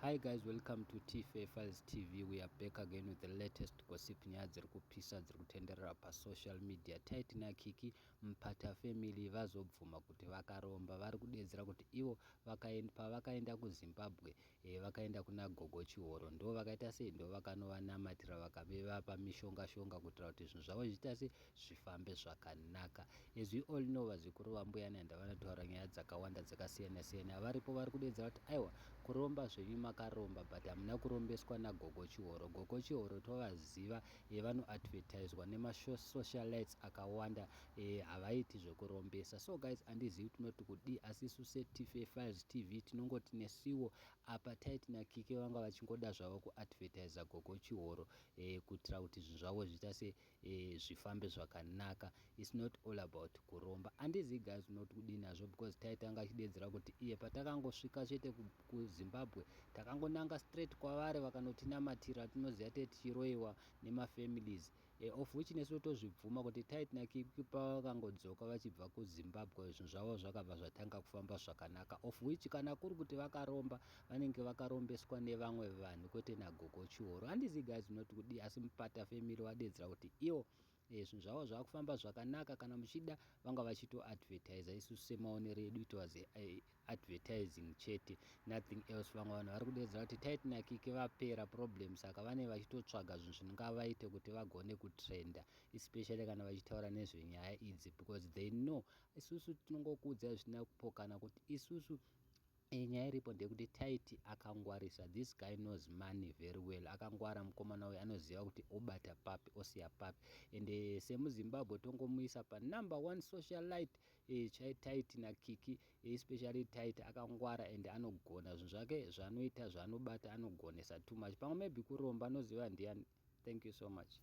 Hi guys, welcome to TFA Files TV. We are back again with the latest gossip nyaya dziri kupisa dziri kutenderera pasocial media. Taiti naKiki Mpata family vazobvuma kuti vakaromba, vari kudedzera kuti ivo pavakaenda kuZimbabwe vakaenda kuna Gogo Chihoro, ndo vakaita sei ndo vakanovanamatira vakave vapa mishonga kuitira kuti zvinhu zvavo zviita sei zvifambe zvakanaka. As we all know, vazikuru vambuya Nanda vanataura nyaya dzakawanda dzakasiyana siyana. Varipo vari kudedzera kuti aiwa kuromba zvenyu makaromba, but hamuna kurombeswa naGogo Chihoro. Gogo Chihoro tovaziva vanoadvertiswa nemasocialites akawanda, havaiti zvekurombesa. So guys, handizivi tinoti kudi, asi isu seTFA Files TV tinongoti nesiwo apa Taiti naKiki vanga vachingoda zvavo kuadvertisa Gogo Chihoro kuitira kuti zvinhu zvavo zviita se zvifambe zvakanaka. It's not all about kuromba. Handizivi guys unoti kudi nazvo, because Taiti anga achidedzera kuti iye patakangosvika chete kuZimbabwe takangonanga straight kwavari vakanotinamatira, tinoziva tete tichiroyiwa nemafamilies, of which nesu tozvibvuma kuti Taiti naKiki pavakangodzoka vachibva kuZimbabwe zvinhu zvavo zvakabva zvatanga kufamba zvakanaka, of which kana kuri kuti vakaromba vanenge vakarombeswa nevamwe vanhu kwete naGogo Chihoro. Handizivi guys unoti kudi, asi Mpata family vadedzera kuti ivo zvinhu zvavo zvakufamba zvakanaka. Kana muchida vanga vachitoadvertisa, isusu semaonero edu it was advertising chete, nothing else. Vamwe vanhu vari kudedzera kuti Taiti naKiki vapera problem, saka vane vachitotsvaga zvinhu zvingavaite kuti vagone kutrenda, especially kana vachitaura nezvenyaya idzi, because they know isusu tinongokuudzai zvisina kupokana kuti isusu nyaya iripo ndekuti Taiti akangwarisa. This guy knows money very well. Akangwara mukomana uyu, anoziva kuti obata papi osiya papi, ende semuZimbabwe tongomuisa number 1 socialite Taiti naKiki, especially Taiti akangwara ende anogona zvinhu zvake zvaanoita zvaanobata, anogonesa too much. Pamwe maybe kuromba anoziva ndiani. Thank you so much.